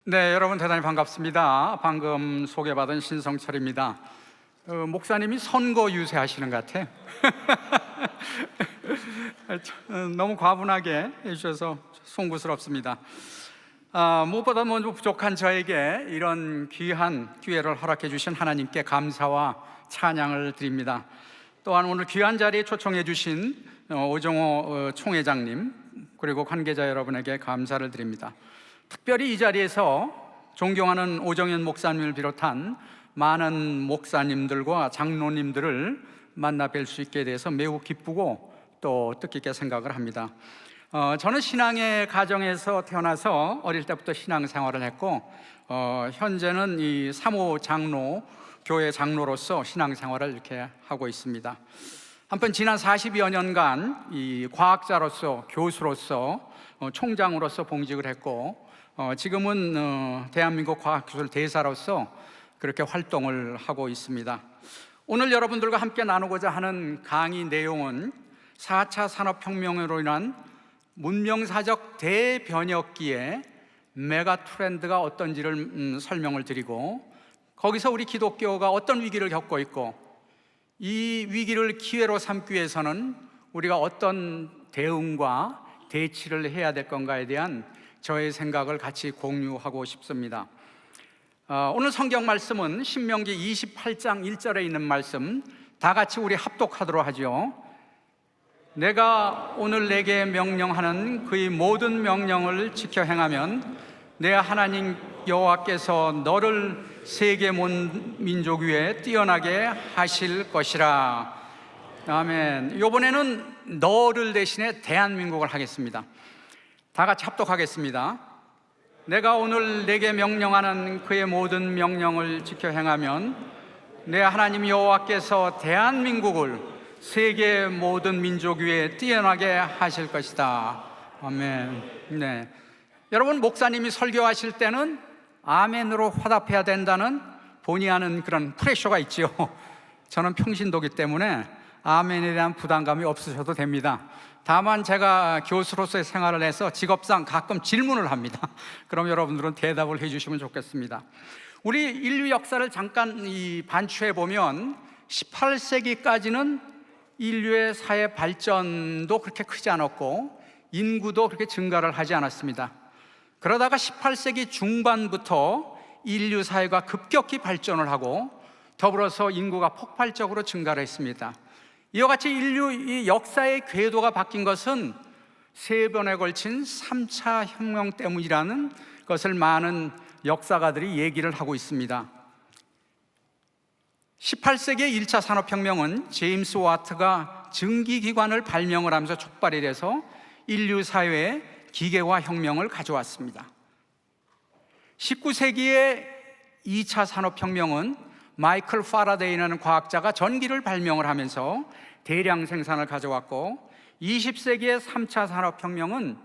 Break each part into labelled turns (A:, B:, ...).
A: 네, 여러분 대단히 반갑습니다. 방금 소개받은 신성철입니다. 목사님이 선거 유세하시는 것 같아요. 너무 과분하게 해주셔서 송구스럽습니다. 무엇보다 먼저 부족한 저에게 이런 귀한 기회를 허락해 주신 하나님께 감사와 찬양을 드립니다. 또한 오늘 귀한 자리에 초청해 주신 오정호 총회장님 그리고 관계자 여러분에게 감사를 드립니다. 특별히 이 자리에서 존경하는 오정현 목사님을 비롯한 많은 목사님들과 장로님들을 만나 뵐 수 있게 돼서 매우 기쁘고 또 뜻깊게 생각을 합니다. 저는 신앙의 가정에서 태어나서 어릴 때부터 신앙생활을 했고 현재는 이 3호 장로, 교회 장로로서 신앙생활을 이렇게 하고 있습니다. 한편 지난 40여 년간 이 과학자로서, 교수로서, 총장으로서 봉직을 했고 지금은 대한민국 과학기술 대사로서 그렇게 활동을 하고 있습니다. 오늘 여러분들과 함께 나누고자 하는 강의 내용은 4차 산업혁명으로 인한 문명사적 대변혁기의 메가 트렌드가 어떤지를 설명을 드리고, 거기서 우리 기독교가 어떤 위기를 겪고 있고 이 위기를 기회로 삼기 위해서는 우리가 어떤 대응과 대치를 해야 될 건가에 대한 저의 생각을 같이 공유하고 싶습니다. 오늘 성경 말씀은 신명기 28장 1절에 있는 말씀, 다 같이 우리 합독하도록 하죠. 내가 오늘 내게 명령하는 그의 모든 명령을 지켜 행하면 내 하나님 여호와께서 너를 세계 온 민족 위에 뛰어나게 하실 것이라. 아멘. 이번에는 너를 대신에 대한민국을 하겠습니다. 다 같이 합독하겠습니다. 내가 오늘 내게 명령하는 그의 모든 명령을 지켜 행하면 내 하나님 여호와께서 대한민국을 세계 모든 민족 위에 뛰어나게 하실 것이다. 아멘. 네. 여러분, 목사님이 설교하실 때는 아멘으로 화답해야 된다는 본의 아는 그런 프레셔가 있죠. 저는 평신도기 때문에 아멘에 대한 부담감이 없으셔도 됩니다. 다만 제가 교수로서의 생활을 해서 직업상 가끔 질문을 합니다. 그럼 여러분들은 대답을 해주시면 좋겠습니다. 우리 인류 역사를 잠깐 반추해 보면 18세기까지는 인류의 사회 발전도 그렇게 크지 않았고 인구도 그렇게 증가를 하지 않았습니다. 그러다가 18세기 중반부터 인류 사회가 급격히 발전을 하고 더불어서 인구가 폭발적으로 증가를 했습니다. 이와 같이 인류 역사의 궤도가 바뀐 것은 3번에 걸친 3차 혁명 때문이라는 것을 많은 역사가들이 얘기를 하고 있습니다. 18세기의 1차 산업혁명은 제임스 와트가 증기기관을 발명을 하면서 촉발이 돼서 인류 사회에 기계화 혁명을 가져왔습니다. 19세기의 2차 산업혁명은 마이클 파라데이라는 과학자가 전기를 발명을 하면서 대량 생산을 가져왔고, 20세기의 3차 산업혁명은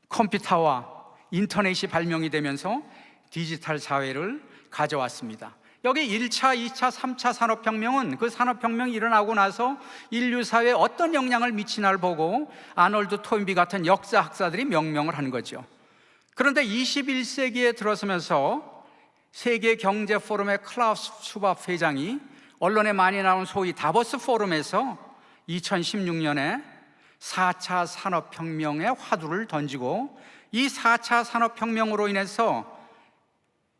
A: 컴퓨터와 인터넷이 발명이 되면서 디지털 사회를 가져왔습니다. 여기 1차, 2차, 3차 산업혁명은 그 산업혁명이 일어나고 나서 인류 사회에 어떤 영향을 미치나를 보고 아놀드 토인비 같은 역사학자들이 명명을 한 거죠. 그런데 21세기에 들어서면서 세계 경제 포럼의 클라우스 슈밥 회장이 언론에 많이 나온 소위 다보스 포럼에서 2016년에 4차 산업혁명의 화두를 던지고, 이 4차 산업혁명으로 인해서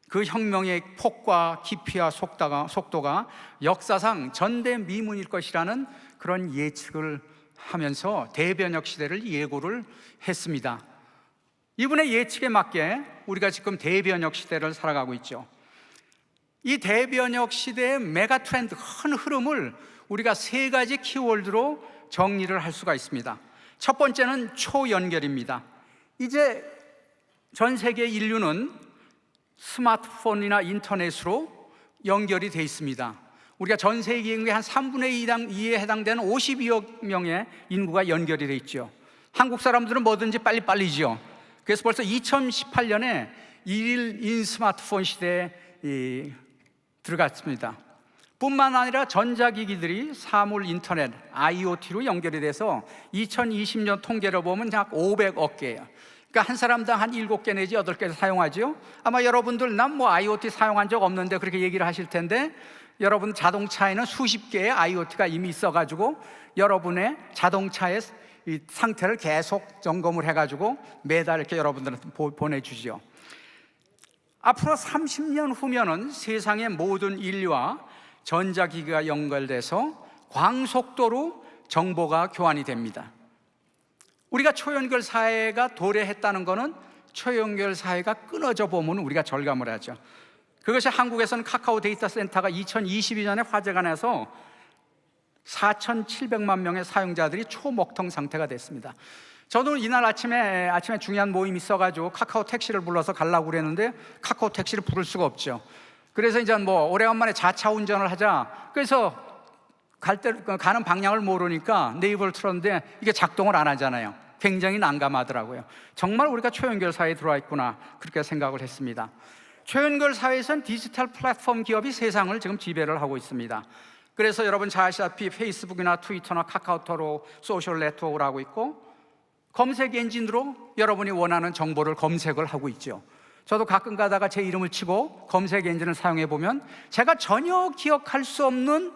A: 그 혁명의 폭과 깊이와 속도가 역사상 전대미문일 것이라는 그런 예측을 하면서 대변혁 시대를 예고를 했습니다. 이분의 예측에 맞게 우리가 지금 대변혁 시대를 살아가고 있죠. 이 대변혁 시대의 메가 트렌드, 큰 흐름을 우리가 3가지 키워드로 정리를 할 수가 있습니다. 첫 번째는 초연결입니다. 이제 전 세계 인류는 스마트폰이나 인터넷으로 연결이 되어 있습니다. 우리가 전 세계 인구의 한 3분의 2에 해당되는 52억 명의 인구가 연결이 되어 있죠. 한국 사람들은 뭐든지 빨리빨리죠. 그래서 벌써 2018년에 1인 스마트폰 시대에 들어갔습니다. 뿐만 아니라 전자기기들이 사물 인터넷, IoT로 연결이 돼서 2020년 통계로 보면 약 500억 개예요. 그러니까 한 사람당 한 7개 내지 8개 사용하죠. 아마 여러분들 난 뭐 IoT 사용한 적 없는데 그렇게 얘기를 하실 텐데, 여러분 자동차에는 수십 개의 IoT가 이미 있어가지고 여러분의 자동차의 이 상태를 계속 점검을 해가지고 매달 이렇게 여러분들한테 보내주죠. 앞으로 30년 후면은 세상의 모든 인류와 전자기기가 연결돼서 광속도로 정보가 교환이 됩니다. 우리가 초연결 사회가 도래했다는 것은 초연결 사회가 끊어져 보면 우리가 절감을 하죠. 그것이 한국에서는 카카오 데이터 센터가 2022년에 화재가 나서 4,700만 명의 사용자들이 초먹통 상태가 됐습니다. 저도 이날 아침에 중요한 모임이 있어가지고 카카오 택시를 불러서 가려고 그랬는데 카카오 택시를 부를 수가 없죠. 그래서 이제 뭐 오래간만에 자차 운전을 하자. 그래서 가는 방향을 모르니까 네이버를 틀었는데 이게 작동을 안 하잖아요. 굉장히 난감하더라고요. 정말 우리가 초연결 사회에 들어와 있구나, 그렇게 생각을 했습니다. 초연결 사회에서는 디지털 플랫폼 기업이 세상을 지금 지배를 하고 있습니다. 그래서 여러분 잘 아시다시피 페이스북이나 트위터나 카카오톡으로 소셜 네트워크를 하고 있고, 검색 엔진으로 여러분이 원하는 정보를 검색을 하고 있죠. 저도 가끔 가다가 제 이름을 치고 검색 엔진을 사용해 보면 제가 전혀 기억할 수 없는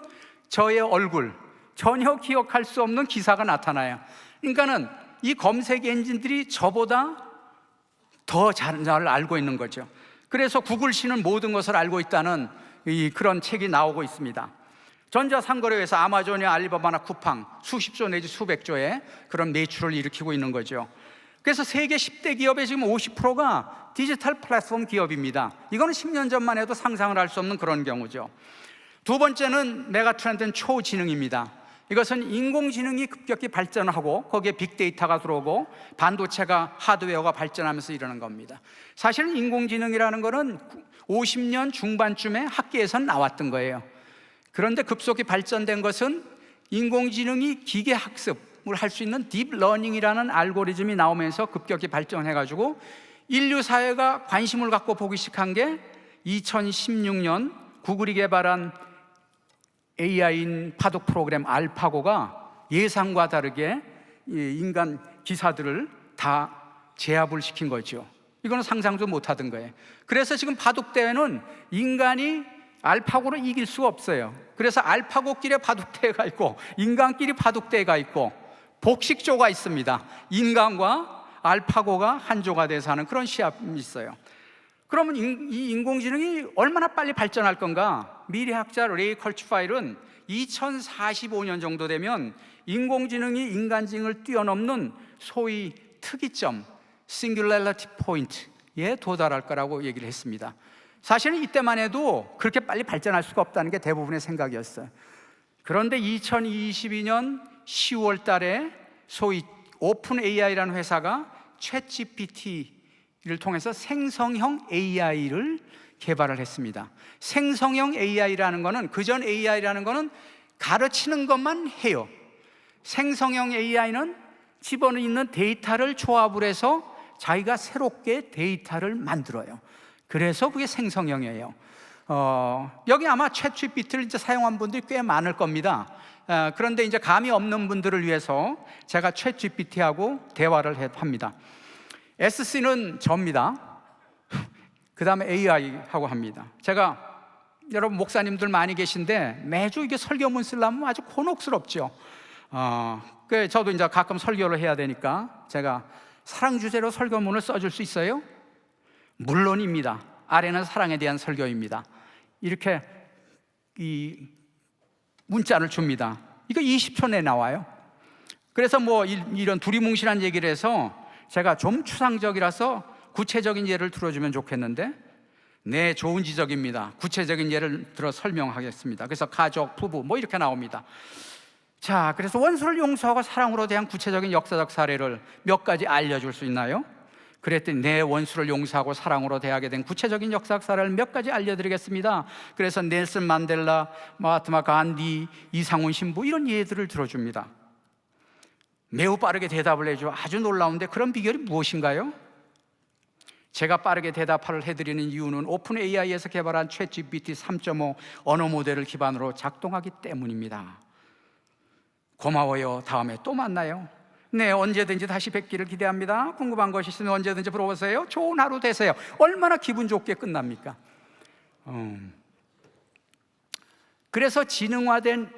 A: 저의 얼굴, 전혀 기억할 수 없는 기사가 나타나요. 그러니까는 이 검색 엔진들이 저보다 더 잘 알고 있는 거죠. 그래서 구글씨는 모든 것을 알고 있다는 그런 책이 나오고 있습니다. 전자상거래회사 아마존이나 알리바바나 쿠팡 수십조 내지 수백조의 그런 매출을 일으키고 있는 거죠. 그래서 세계 10대 기업의 지금 50%가 디지털 플랫폼 기업입니다. 이거는 10년 전만 해도 상상을 할 수 없는 그런 경우죠. 두 번째는 메가 트렌드는 초지능입니다. 이것은 인공지능이 급격히 발전하고 거기에 빅데이터가 들어오고 반도체가 하드웨어가 발전하면서 일어난 겁니다. 사실은 인공지능이라는 것은 50년 중반쯤에 학계에선 나왔던 거예요. 그런데 급속히 발전된 것은 인공지능이 기계학습을 할 수 있는 딥러닝이라는 알고리즘이 나오면서 급격히 발전해가지고 인류 사회가 관심을 갖고 보기 시작한 게 2016년 구글이 개발한 AI인 파독 프로그램 알파고가 예상과 다르게 인간 기사들을 다 제압을 시킨 거죠. 이거는 상상도 못하던 거예요. 그래서 지금 바둑대회는 인간이 알파고를 이길 수가 없어요. 그래서 알파고끼리 바둑대회가 있고 인간끼리 바둑대회가 있고 복식조가 있습니다. 인간과 알파고가 한 조가 돼서 하는 그런 시합이 있어요. 그러면 이 인공지능이 얼마나 빨리 발전할 건가? 미래학자 레이 컬츠파일은 2045년 정도 되면 인공지능이 인간지능을 뛰어넘는 소위 특이점, 싱귤레리티 포인트에 도달할 거라고 얘기를 했습니다. 사실은 이때만 해도 그렇게 빨리 발전할 수가 없다는 게 대부분의 생각이었어요. 그런데 2022년 10월 달에 소위 오픈 AI라는 회사가 챗GPT를 통해서 생성형 AI를 개발을 했습니다. 생성형 AI라는 거는, 그전 AI라는 거는 가르치는 것만 해요. 생성형 AI는 집어넣는 데이터를 조합을 해서 자기가 새롭게 데이터를 만들어요. 그래서 그게 생성형이에요. 여기 아마 챗GPT를 이제 사용한 분들이 꽤 많을 겁니다. 그런데 이제 감이 없는 분들을 위해서 제가 챗GPT하고 대화를 합니다. SC는 저입니다. 그 다음에 AI하고 합니다. 제가 여러분 목사님들 많이 계신데 매주 이게 설교문 쓰려면 아주 곤혹스럽죠. 저도 이제 가끔 설교를 해야 되니까 제가 사랑 주제로 설교문을 써줄 수 있어요? 물론입니다. 아래는 사랑에 대한 설교입니다. 이렇게 이 문자를 줍니다. 이거 20초 내에 나와요. 그래서 뭐 이런 두리뭉실한 얘기를 해서 제가 좀 추상적이라서 구체적인 예를 들어주면 좋겠는데, 네, 좋은 지적입니다. 구체적인 예를 들어 설명하겠습니다. 그래서 가족, 부부 뭐 이렇게 나옵니다. 자, 그래서 원수를 용서하고 사랑으로 대한 구체적인 역사적 사례를 몇 가지 알려줄 수 있나요? 그랬더니 내 원수를 용서하고 사랑으로 대하게 된 구체적인 역사적 사례를 몇 가지 알려드리겠습니다. 그래서 넬슨 만델라, 마하트마 간디, 이상훈 신부 이런 예들을 들어줍니다. 매우 빠르게 대답을 해줘. 아주 놀라운데 그런 비결이 무엇인가요? 제가 빠르게 대답을 해드리는 이유는 오픈 AI에서 개발한 챗GPT 3.5 언어 모델을 기반으로 작동하기 때문입니다. 고마워요. 다음에 또 만나요. 네, 언제든지 다시 뵙기를 기대합니다. 궁금한 것이 있으면 언제든지 물어보세요. 좋은 하루 되세요. 얼마나 기분 좋게 끝납니까? 그래서 지능화된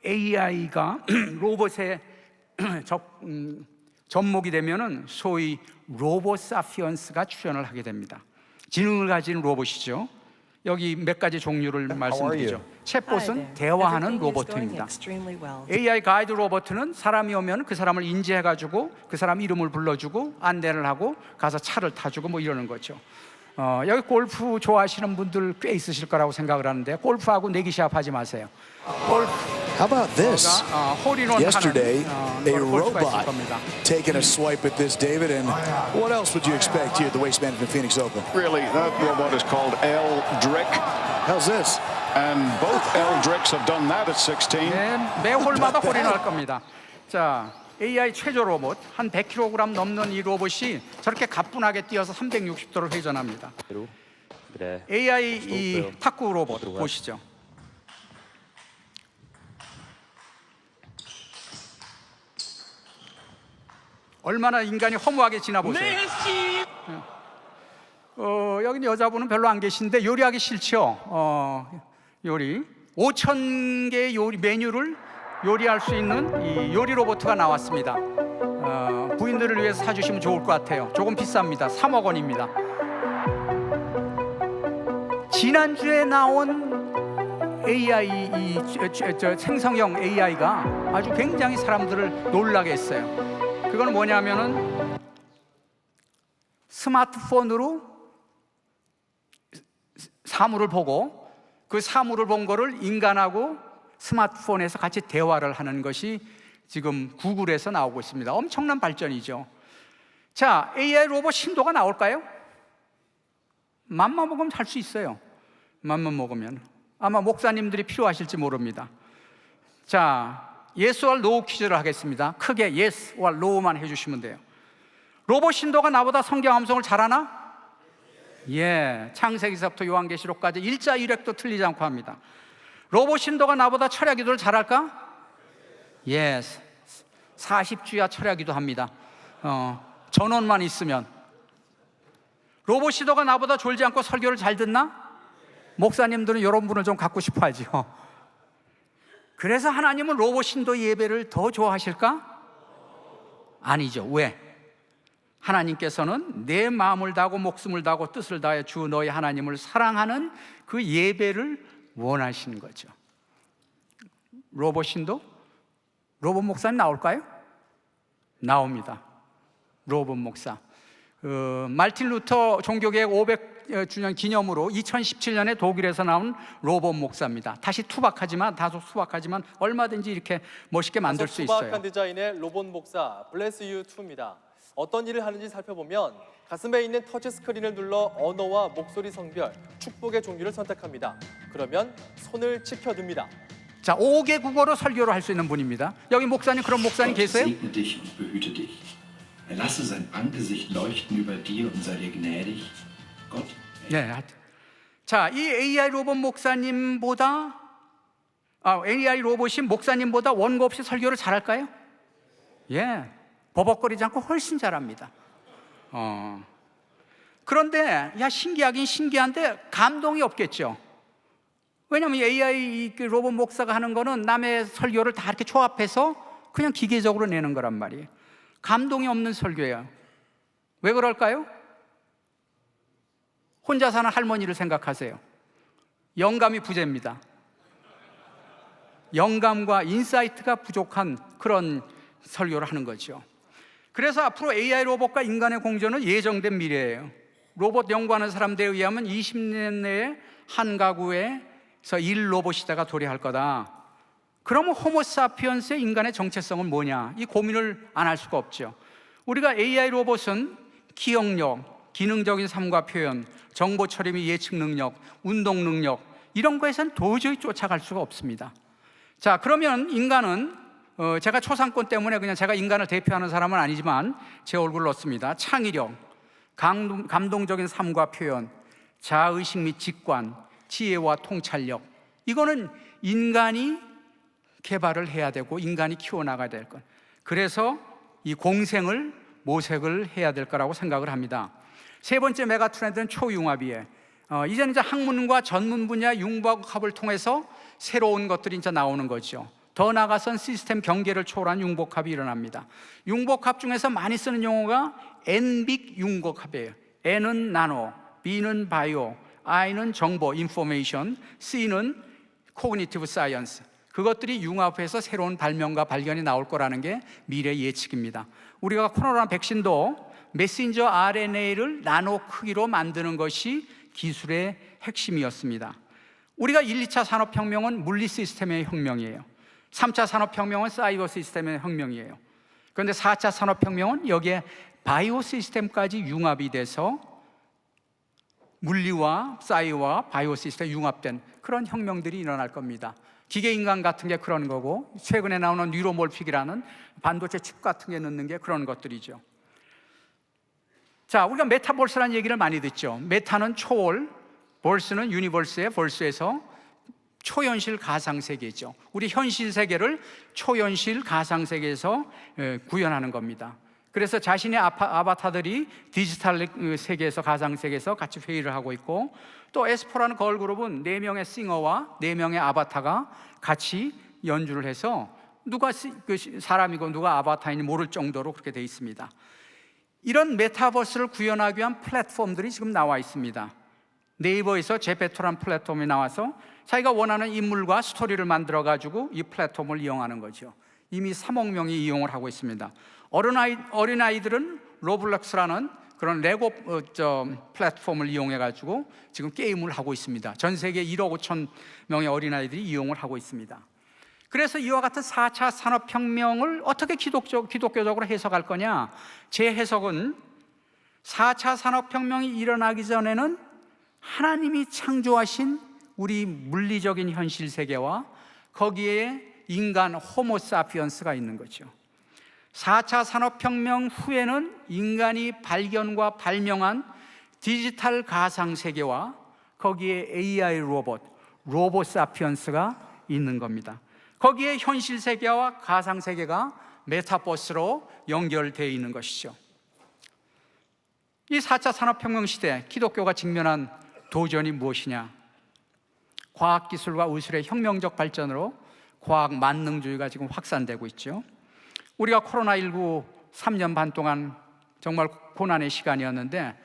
A: AI가 로봇의 접목이 되면은 소위 로봇 사피언스가 출현을 하게 됩니다. 지능을 가진 로봇이죠. 여기 몇 가지 종류를 말씀드리죠. 챗봇은 대화하는 로봇입니다. AI 가이드 로봇은 사람이 오면 그 사람을 인지해가지고 그 사람 이름을 불러주고 안내를 하고 가서 차를 타주고 뭐 이러는 거죠. 여기 골프 좋아하시는 분들 꽤 있으실 거라고 생각을 하는데 골프하고 내기 시합 하지 마세요.
B: How about this? Yesterday, a robot taking a swipe at this, David, and what else would you expect here at the Waste Management Phoenix Open?
C: Really, that robot is called Eldrick.
B: How's this?
C: And both Eldricks have done that at 16.
A: 네, 매 홀마다 홀이 날 겁니다. 자, AI 최저 로봇 한 100kg 넘는 이 로봇이 저렇게 가뿐하게 뛰어서 360도를 회전합니다. AI 이 탁구 로봇 보시죠. 얼마나 인간이 허무하게 지나보세요. 여기 여자분은 별로 안 계신데 요리하기 싫죠. 요리 5,000개의 요리 메뉴를 요리할 수 있는 이 요리 로봇가 나왔습니다. 부인들을 위해서 사주시면 좋을 것 같아요. 조금 비쌉니다. 3억 원입니다. 지난주에 나온 AI 생성형 AI가 아주 굉장히 사람들을 놀라게 했어요. 그건 뭐냐면은 스마트폰으로 사물을 보고 그 사물을 본 거를 인간하고 스마트폰에서 같이 대화를 하는 것이 지금 구글에서 나오고 있습니다. 엄청난 발전이죠. 자, AI 로봇 신도가 나올까요? 맘만 먹으면 할 수 있어요. 맘만 먹으면. 아마 목사님들이 필요하실지 모릅니다. 자, 예스와 노 퀴즈를 하겠습니다. 크게 예스와 노만 해주시면 돼요. 로봇 신도가 나보다 성경 암송을 잘하나? 예, 창세기서부터 요한계시록까지 일자 일획도 틀리지 않고 합니다. 로봇 신도가 나보다 철야 기도를 잘할까? 예, 40주야 철야 기도 합니다. 전원만 있으면. 로봇 신도가 나보다 졸지 않고 설교를 잘 듣나? 목사님들은 이런 분을 좀 갖고 싶어 하죠. 그래서 하나님은 로봇 신도 예배를 더 좋아하실까? 아니죠. 왜? 하나님께서는 내 마음을 다하고 목숨을 다하고 뜻을 다해 주 너희 하나님을 사랑하는 그 예배를 원하시는 거죠. 로봇 신도? 로봇 목사님 나올까요? 나옵니다. 로봇 목사. 말틴 루터 종교개혁 500주년 기념으로 2017년에 독일에서 나온 로봇 목사입니다. 다시 다소 투박하지만 얼마든지 이렇게 멋있게 만들 수 있어요.
D: 투박한 디자인의 로봇 목사 블레스 유 2입니다. 어떤 일을 하는지 살펴보면 가슴에 있는 터치 스크린을 눌러 언어와 목소리 성별, 축복의 종류를 선택합니다. 그러면 손을 치켜듭니다.
A: 자, 5개 국어로 설교를 할 수 있는 분입니다. 여기 목사님, 그런 목사님 계세요?
E: Segne dich und behüte dich. Lasse sein Angesicht leuchten über dir und sei dir gnädig. Gott.
A: 네. 자, 이 AI 로봇 목사님보다 AI 로봇이 목사님보다 원고 없이 설교를 잘할까요? 예. 버벅거리지 않고 훨씬 잘합니다. 그런데 신기하긴 신기한데 감동이 없겠죠. 왜냐하면 AI 로봇 목사가 하는 거는 남의 설교를 다 이렇게 조합해서 그냥 기계적으로 내는 거란 말이에요. 감동이 없는 설교예요. 왜 그럴까요? 혼자 사는 할머니를 생각하세요. 영감이 부재입니다. 영감과 인사이트가 부족한 그런 설교를 하는 거죠. 그래서 앞으로 AI 로봇과 인간의 공존은 예정된 미래예요. 로봇 연구하는 사람들에 의하면 20년 내에 한 가구에서 1로봇 시대가 도래할 거다. 그러면 호모사피언스의 인간의 정체성은 뭐냐? 이 고민을 안 할 수가 없죠. 우리가 AI 로봇은 기억력, 기능적인 삶과 표현, 정보 처리 및 예측 능력, 운동 능력 이런 거에선 도저히 쫓아갈 수가 없습니다. 자, 그러면 인간은 제가 초상권 때문에 그냥 제가 인간을 대표하는 사람은 아니지만 제 얼굴을 넣습니다. 창의력, 감동적인 삶과 표현, 자아의식 및 직관, 지혜와 통찰력 이거는 인간이 개발을 해야 되고 인간이 키워나가야 될 것. 그래서 이 공생을 모색을 해야 될 거라고 생각을 합니다. 세 번째 메가 트렌드는 초융합이에요. 이제는 이제 학문과 전문 분야 융복합을 통해서 새로운 것들이 이제 나오는 거죠. 더 나아가선 시스템 경계를 초월한 융복합이 일어납니다. 융복합 중에서 많이 쓰는 용어가 N빅 융복합이에요. N은 나노, B는 바이오, I는 정보, 인포메이션, C는 코그니티브 사이언스. 그것들이 융합해서 새로운 발명과 발견이 나올 거라는 게 미래 예측입니다. 우리가 코로나 백신도 메신저 RNA를 나노 크기로 만드는 것이 기술의 핵심이었습니다. 우리가 1, 2차 산업혁명은 물리 시스템의 혁명이에요. 3차 산업혁명은 사이버 시스템의 혁명이에요. 그런데 4차 산업혁명은 여기에 바이오 시스템까지 융합이 돼서 물리와 사이와 바이오 시스템 융합된 그런 혁명들이 일어날 겁니다. 기계인간 같은 게 그런 거고, 최근에 나오는 뉴로몰픽이라는 반도체 칩 같은 게 넣는 게 그런 것들이죠. 자, 우리가 메타버스라는 얘기를 많이 듣죠. 메타는 초월, 벌스는 유니버스의 벌스에서 초현실 가상세계죠. 우리 현실 세계를 초현실 가상세계에서 구현하는 겁니다. 그래서 자신의 아바타들이 디지털 세계에서, 가상세계에서 같이 회의를 하고 있고, 또 에스포라는 걸그룹은 4명의 싱어와 4명의 아바타가 같이 연주를 해서 누가 사람이고 누가 아바타인지 모를 정도로 그렇게 돼 있습니다. 이런 메타버스를 구현하기 위한 플랫폼들이 지금 나와 있습니다. 네이버에서 제페토라는 플랫폼이 나와서 자기가 원하는 인물과 스토리를 만들어 가지고 이 플랫폼을 이용하는 거죠. 이미 3억 명이 이용을 하고 있습니다. 어린아이들은 로블록스라는 그런 레고 플랫폼을 이용해 가지고 지금 게임을 하고 있습니다. 전 세계 1억 5천 명의 어린아이들이 이용을 하고 있습니다. 그래서 이와 같은 4차 산업혁명을 어떻게 기독교적으로 해석할 거냐? 제 해석은 4차 산업혁명이 일어나기 전에는 하나님이 창조하신 우리 물리적인 현실 세계와 거기에 인간 호모사피언스가 있는 거죠. 4차 산업혁명 후에는 인간이 발견과 발명한 디지털 가상세계와 거기에 AI 로봇사피언스가 있는 겁니다. 거기에 현실 세계와 가상세계가 메타버스로 연결되어 있는 것이죠. 이 4차 산업혁명 시대 기독교가 직면한 도전이 무엇이냐? 과학기술과 의술의 혁명적 발전으로 과학 만능주의가 지금 확산되고 있죠. 우리가 코로나19 3년 반 동안 정말 고난의 시간이었는데,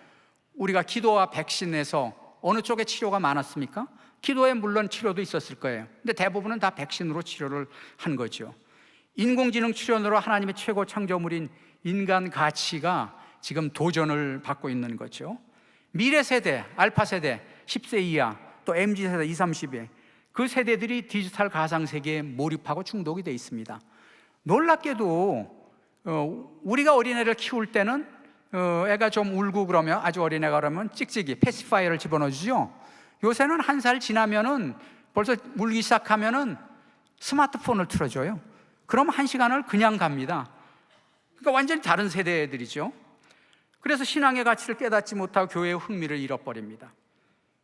A: 우리가 기도와 백신에서 어느 쪽에 치료가 많았습니까? 기도에 물론 치료도 있었을 거예요. 근데 대부분은 다 백신으로 치료를 한 거죠. 인공지능 출현으로 하나님의 최고 창조물인 인간 가치가 지금 도전을 받고 있는 거죠. 미래 세대, 알파 세대, 10세 이하, 또 MZ 세대 20, 30에 그 세대들이 디지털 가상세계에 몰입하고 중독이 되어 있습니다. 놀랍게도 우리가 어린애를 키울 때는 애가 좀 울고 그러면, 아주 어린애가 그러면 찍찍이 패시파이어를 집어넣어주죠. 요새는 1살 지나면은 벌써 울기 시작하면은 스마트폰을 틀어줘요. 그럼 1시간을 그냥 갑니다. 그러니까 완전히 다른 세대들이죠. 그래서 신앙의 가치를 깨닫지 못하고 교회의 흥미를 잃어버립니다.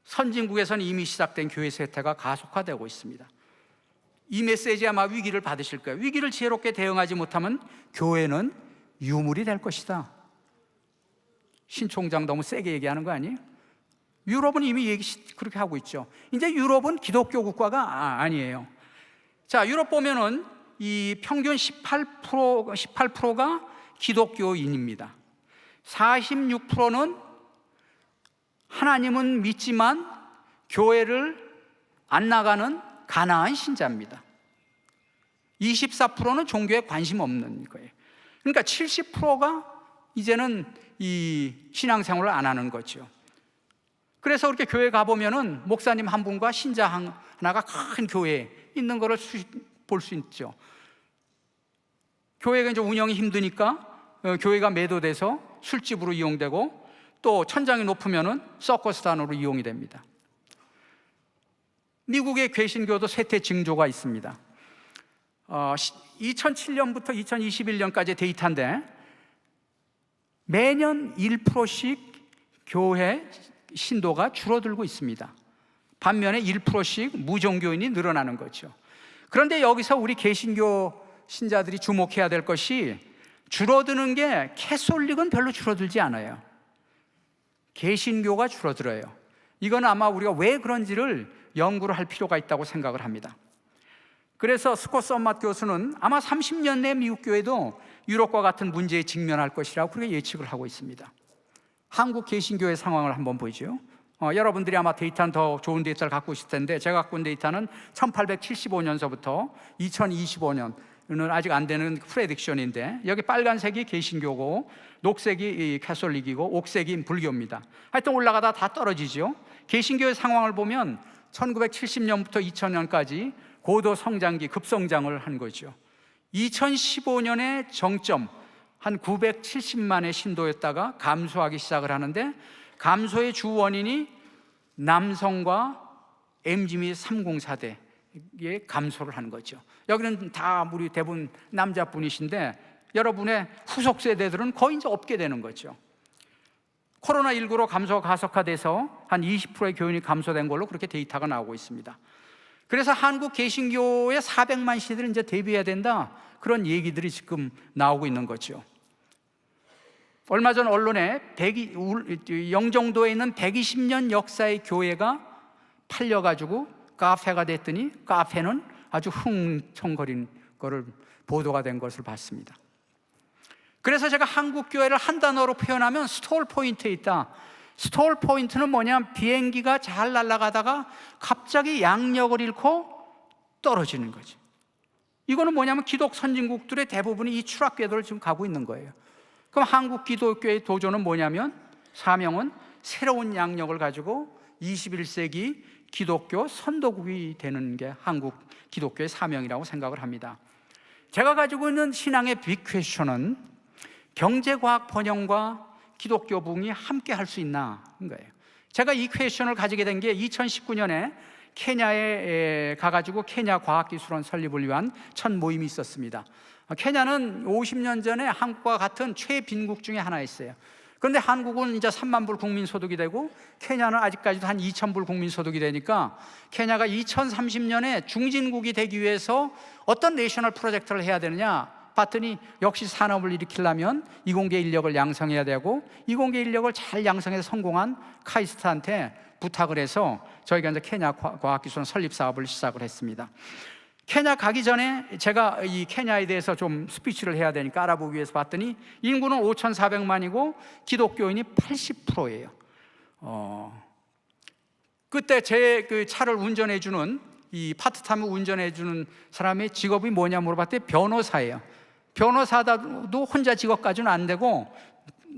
A: 선진국에서는 이미 시작된 교회 쇠퇴가 가속화되고 있습니다. 이 메시지 아마 위기를 받으실 거예요. 위기를 지혜롭게 대응하지 못하면 교회는 유물이 될 것이다. 신 총장 너무 세게 얘기하는 거 아니에요? 유럽은 이미 그렇게 하고 있죠. 이제 유럽은 기독교 국가가 아니에요. 자, 유럽 보면은 이 평균 18%가 기독교인입니다. 46%는 하나님은 믿지만 교회를 안 나가는 가난한 신자입니다. 24%는 종교에 관심 없는 거예요. 그러니까 70%가 이제는 이 신앙생활을 안 하는 거죠. 그래서 그렇게 교회 가보면은 목사님 한 분과 신자 하나가 큰 교회에 있는 거를 볼 수 있죠. 교회가 이제 운영이 힘드니까 교회가 매도돼서 술집으로 이용되고, 또 천장이 높으면은 서커스단으로 이용이 됩니다. 미국의 개신교도 쇠퇴 징조가 있습니다. 2007년부터 2021년까지 데이터인데 매년 1%씩 교회 신도가 줄어들고 있습니다. 반면에 1%씩 무종교인이 늘어나는 거죠. 그런데 여기서 우리 개신교 신자들이 주목해야 될 것이 줄어드는 게 캐톨릭은 별로 줄어들지 않아요. 개신교가 줄어들어요. 이건 아마 우리가 왜 그런지를 연구를 할 필요가 있다고 생각을 합니다. 그래서 스콧 썸맛 교수는 아마 30년 내 미국 교회도 유럽과 같은 문제에 직면할 것이라고 그렇게 예측을 하고 있습니다. 한국 개신교의 상황을 한번 보죠. 여러분들이 아마 데이터는 더 좋은 데이터를 갖고 있을 텐데 제가 갖고 있는 데이터는 1875년서부터 2025년은 아직 안 되는 프레딕션인데 여기 빨간색이 개신교고 녹색이 캐톨릭이고 옥색이 불교입니다. 하여튼 올라가다 다 떨어지죠. 개신교의 상황을 보면 1970년부터 2000년까지 고도 성장기 급성장을 한 거죠. 2015년에 정점 한 970만의 신도였다가 감소하기 시작을 하는데 감소의 주 원인이 남성과 MZ 및 30세대의 감소를 하는 거죠. 여기는 다 우리 대부분 남자분이신데 여러분의 후속 세대들은 거의 이제 없게 되는 거죠. 코로나19로 감소가 가속화돼서 한 20%의 교인이 감소된 걸로 그렇게 데이터가 나오고 있습니다. 그래서 한국 개신교의 400만 시대를 이제 대비해야 된다, 그런 얘기들이 지금 나오고 있는 거죠. 얼마 전 언론에 영종도에 있는 120년 역사의 교회가 팔려가지고 카페가 됐더니 카페는 아주 흥청거린 거를 보도가 된 것을 봤습니다. 그래서 제가 한국 교회를 한 단어로 표현하면 스톨 포인트에 있다. 스톨 포인트는 뭐냐면 비행기가 잘 날아가다가 갑자기 양력을 잃고 떨어지는 거죠. 이거는 뭐냐면 기독 선진국들의 대부분이 이 추락 궤도를 지금 가고 있는 거예요. 그럼 한국 기독교의 도전은 뭐냐면, 사명은 새로운 양력을 가지고 21세기 기독교 선도국이 되는 게 한국 기독교의 사명이라고 생각을 합니다. 제가 가지고 있는 신앙의 빅 퀘스천은 경제과학 번영과 기독교 부흥이 함께 할 수 있나 인 거예요. 제가 이 퀘스천을 가지게 된 게 2019년에 케냐에 가가지고 케냐 과학기술원 설립을 위한 첫 모임이 있었습니다. 케냐는 50년 전에 한국과 같은 최빈국 중에 하나였어요. 그런데 한국은 이제 3만 불 국민소득이 되고 케냐는 아직까지도 한 2천 불 국민소득이 되니까 케냐가 2030년에 중진국이 되기 위해서 어떤 내셔널 프로젝트를 해야 되느냐 봤더니 역시 산업을 일으키려면 이공계 인력을 양성해야 되고 이공계 인력을 잘 양성해서 성공한 카이스트한테 부탁을 해서 저희가 이제 케냐 과학기술원 설립 사업을 시작을 했습니다. 케냐 가기 전에 제가 이 케냐에 대해서 좀 스피치를 해야 되니까 알아보기 위해서 봤더니 인구는 5,400만이고 기독교인이 80%예요. 그때 제 그 차를 운전해주는 이 파트타임 운전해주는 사람의 직업이 뭐냐 물어봤더니 변호사예요. 변호사도 혼자 직업 가지고는 안 되고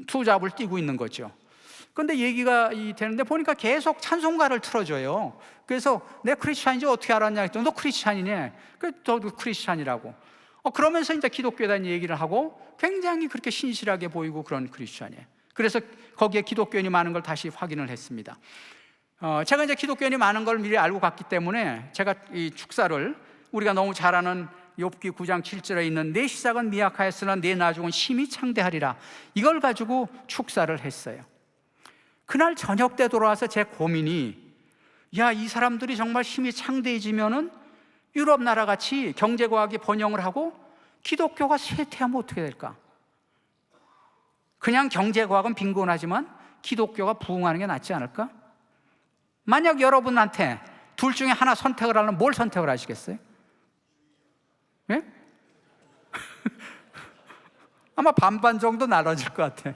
A: 투잡을 뛰고 있는 거죠. 그런데 얘기가 되는데 보니까 계속 찬송가를 틀어줘요. 그래서 내 크리스찬인지 어떻게 알았냐 했더니 너 크리스찬이네. 그래서 저도 크리스찬이라고. 그러면서 이제 기독교에 대한 얘기를 하고 굉장히 그렇게 신실하게 보이고 그런 크리스찬이에요. 그래서 거기에 기독교인이 많은 걸 다시 확인을 했습니다. 제가 이제 기독교인이 많은 걸 미리 알고 갔기 때문에 제가 이 축사를 우리가 너무 잘 아는 욥기 9장 7절에 있는 내 시작은 미약하였으나 내 나중은 심히 창대하리라, 이걸 가지고 축사를 했어요. 그날 저녁 때 돌아와서 제 고민이, 야, 이 사람들이 정말 힘이 창대해지면은 유럽 나라같이 경제과학이 번영을 하고 기독교가 쇠퇴하면 어떻게 될까? 그냥 경제과학은 빈곤하지만 기독교가 부흥하는 게 낫지 않을까? 만약 여러분한테 둘 중에 하나 선택을 하려면 뭘 선택을 하시겠어요? 예? 아마 반반 정도 나눠질 것 같아.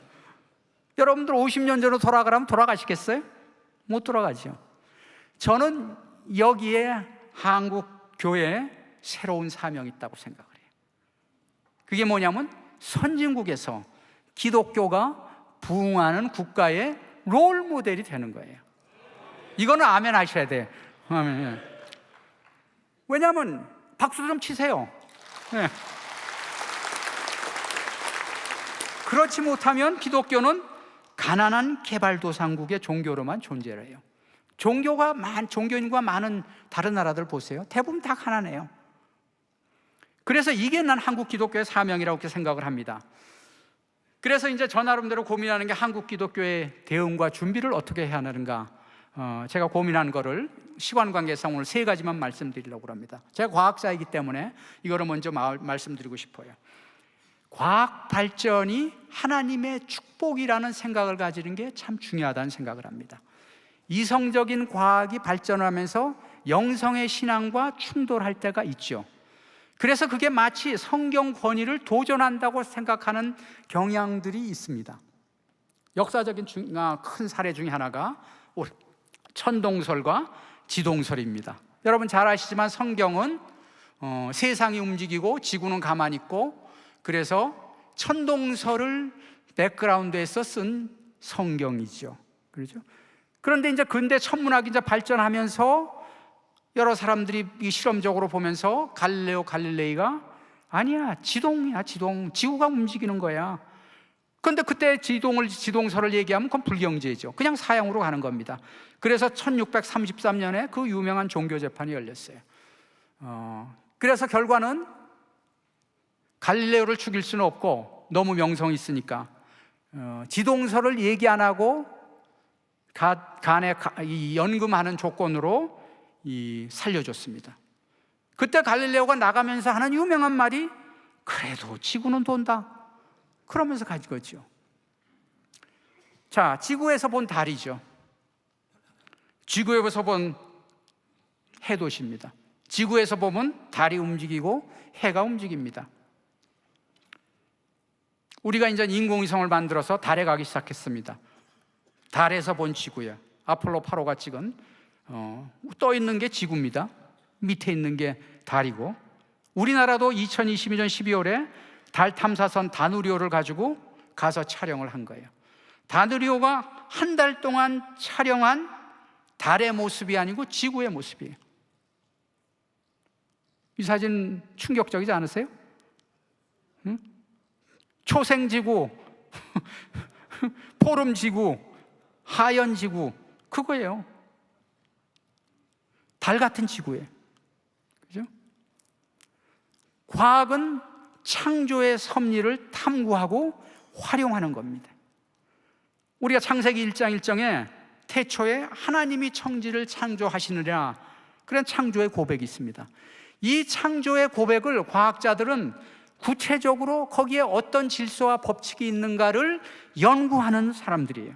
A: 여러분들 50년 전으로 돌아가라면 돌아가시겠어요? 못 돌아가죠. 저는 여기에 한국 교회에 새로운 사명이 있다고 생각을 해요. 그게 뭐냐면 선진국에서 기독교가 부흥하는 국가의 롤 모델이 되는 거예요. 이거는 아멘 하셔야 돼요. 아멘. 왜냐하면 박수 좀 치세요. 네. 그렇지 못하면 기독교는 가난한 개발도상국의 종교로만 존재를 해요. 종교인과 많은 다른 나라들 보세요. 대부분 다 가난해요. 그래서 이게 난 한국 기독교의 사명이라고 이렇게 생각을 합니다. 그래서 이제 저 나름대로 고민하는 게 한국 기독교의 대응과 준비를 어떻게 해야 하는가. 제가 고민한 거를 시간 관계상 오늘 3가지만 말씀드리려고 합니다. 제가 과학자이기 때문에 이거를 먼저 말씀드리고 싶어요. 과학 발전이 하나님의 축복이라는 생각을 가지는 게 참 중요하다는 생각을 합니다. 이성적인 과학이 발전하면서 영성의 신앙과 충돌할 때가 있죠. 그래서 그게 마치 성경 권위를 도전한다고 생각하는 경향들이 있습니다. 역사적인 큰 사례 중에 하나가 천동설과 지동설입니다. 여러분 잘 아시지만 성경은 세상이 움직이고 지구는 가만히 있고, 그래서 천동설을 백그라운드에서 쓴 성경이죠. 그렇죠? 그런데 이제 근대 천문학이 이제 발전하면서 여러 사람들이 이 실험적으로 보면서 갈릴레오 갈릴레이가 아니야, 지동이야, 지동. 지구가 움직이는 거야. 그런데 그때 지동설을 얘기하면 그건 불경제죠. 그냥 사형으로 가는 겁니다. 그래서 1633년에 그 유명한 종교 재판이 열렸어요. 그래서 결과는 갈릴레오를 죽일 수는 없고 너무 명성이 있으니까 지동설을 얘기 안 하고 간에 연금하는 조건으로 살려줬습니다. 그때 갈릴레오가 나가면서 하는 유명한 말이 그래도 지구는 돈다, 그러면서 가지고죠. 자, 지구에서 본 달이죠. 지구에서 본 해돋입니다. 지구에서 보면 달이 움직이고 해가 움직입니다. 우리가 이제 인공위성을 만들어서 달에 가기 시작했습니다. 달에서 본 지구예요. 아폴로 8호가 찍은 떠 있는 게 지구입니다. 밑에 있는 게 달이고, 우리나라도 2022년 12월에 달 탐사선 다누리호를 가지고 가서 촬영을 한 거예요. 다누리호가 한 달 동안 촬영한 달의 모습이 아니고 지구의 모습이에요. 이 사진 충격적이지 않으세요? 응? 초생지구, 포름지구, 하연지구, 그거예요. 달 같은 지구예요. 그죠? 과학은 창조의 섭리를 탐구하고 활용하는 겁니다. 우리가 창세기 1장 1절에 태초에 하나님이 천지를 창조하시느라, 그런 창조의 고백이 있습니다. 이 창조의 고백을 과학자들은 구체적으로 거기에 어떤 질서와 법칙이 있는가를 연구하는 사람들이에요.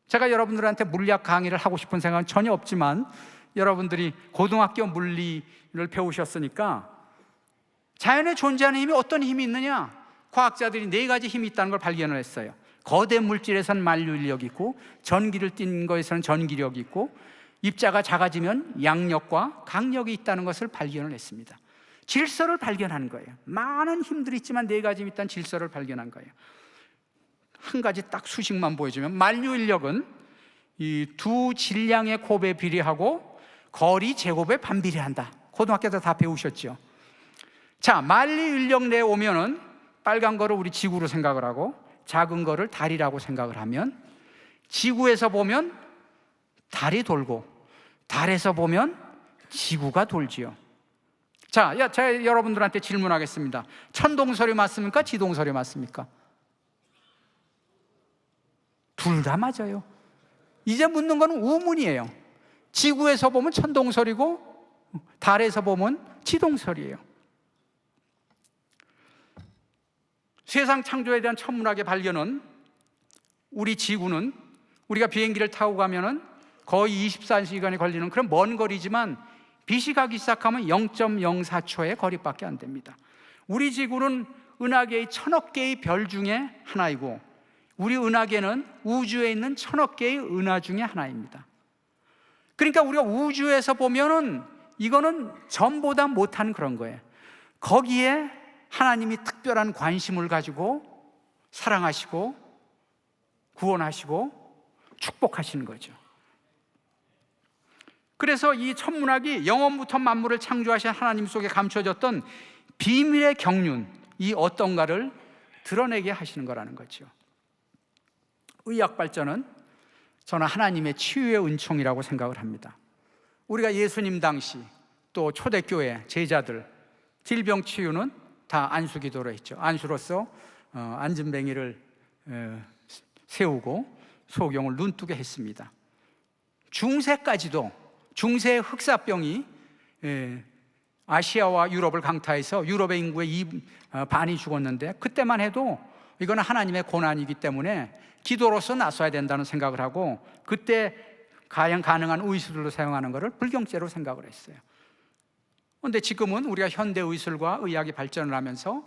A: 제가 여러분들한테 물리학 강의를 하고 싶은 생각은 전혀 없지만, 여러분들이 고등학교 물리를 배우셨으니까 자연에 존재하는 힘이 어떤 힘이 있느냐, 과학자들이 4가지 힘이 있다는 걸 발견을 했어요. 거대 물질에선 만류인력이 있고, 전기를 띈 거에서는 전기력이 있고, 입자가 작아지면 양력과 강력이 있다는 것을 발견을 했습니다. 질서를 발견한 거예요. 많은 힘들이 있지만 4가지 힘이 있다는 질서를 발견한 거예요. 한 가지 딱 수식만 보여주면, 만류인력은 이 두 질량의 곱에 비례하고 거리 제곱에 반비례한다. 고등학교 때 다 배우셨죠? 자, 만류인력 내에 오면은 빨간 거를 우리 지구로 생각을 하고 작은 거를 달이라고 생각을 하면, 지구에서 보면 달이 돌고 달에서 보면 지구가 돌지요. 자, 제가 여러분들한테 질문하겠습니다. 천동설이 맞습니까? 지동설이 맞습니까? 둘 다 맞아요. 이제 묻는 건 우문이에요. 지구에서 보면 천동설이고 달에서 보면 지동설이에요. 세상 창조에 대한 천문학의 발견은, 우리 지구는 우리가 비행기를 타고 가면은 거의 24시간이 걸리는 그런 먼 거리지만 빛이 가기 시작하면 0.04초의 거리밖에 안 됩니다. 우리 지구는 은하계의 1000억 개의 별 중에 하나이고, 우리 은하계는 우주에 있는 1000억 개의 은하 중에 하나입니다. 그러니까 우리가 우주에서 보면은 이거는 전보다 못한 그런 거예요. 거기에 하나님이 특별한 관심을 가지고 사랑하시고 구원하시고 축복하시는 거죠. 그래서 이 천문학이 영원부터 만물을 창조하신 하나님 속에 감춰졌던 비밀의 경륜, 이 어떤가를 드러내게 하시는 거라는 거죠. 의학 발전은 저는 하나님의 치유의 은총이라고 생각을 합니다. 우리가 예수님 당시 또 초대교회 제자들 질병 치유는 다 안수기도로 했죠. 안수로서 안진뱅이를 세우고 소경을 눈뜨게 했습니다. 중세까지도, 중세 흑사병이 아시아와 유럽을 강타해서 유럽의 인구의 반이 죽었는데, 그때만 해도 이거는 하나님의 고난이기 때문에 기도로서 나서야 된다는 생각을 하고, 그때 가능한 의술로 사용하는 것을 불경죄로 생각을 했어요. 그런데 지금은 우리가 현대 의술과 의학이 발전을 하면서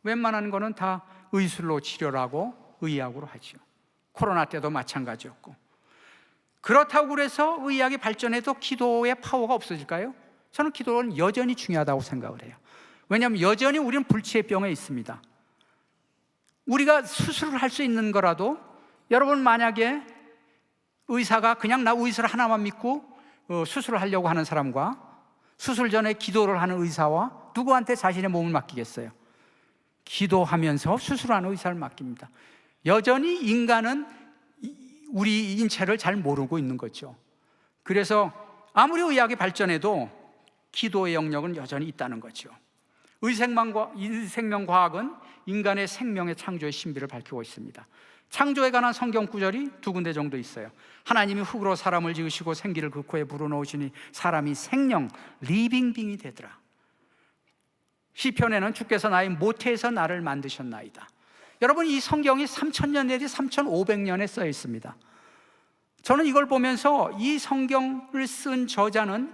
A: 웬만한 거는 다 의술로 치료를 하고 의학으로 하죠. 코로나 때도 마찬가지였고. 그렇다고 그래서 의학이 발전해도 기도의 파워가 없어질까요? 저는 기도는 여전히 중요하다고 생각을 해요. 왜냐하면 여전히 우리는 불치의 병에 있습니다. 우리가 수술을 할 수 있는 거라도, 여러분 만약에 의사가 그냥 나 의술 하나만 믿고 수술을 하려고 하는 사람과 수술 전에 기도를 하는 의사와 누구한테 자신의 몸을 맡기겠어요? 기도하면서 수술하는 의사를 맡깁니다. 여전히 인간은 우리 인체를 잘 모르고 있는 거죠. 그래서 아무리 의학이 발전해도 기도의 영역은 여전히 있다는 거죠. 생명과학은 인간의 생명의 창조의 신비를 밝히고 있습니다. 창조에 관한 성경 구절이 2군데 정도 있어요. 하나님이 흙으로 사람을 지으시고 생기를 그 코에 불어넣으시니 사람이 생명, 리빙빙이 되더라. 시편에는 주께서 나의 모태에서 나를 만드셨나이다. 여러분, 이 성경이 3000년 내지 3500년에 써 있습니다. 저는 이걸 보면서 이 성경을 쓴 저자는,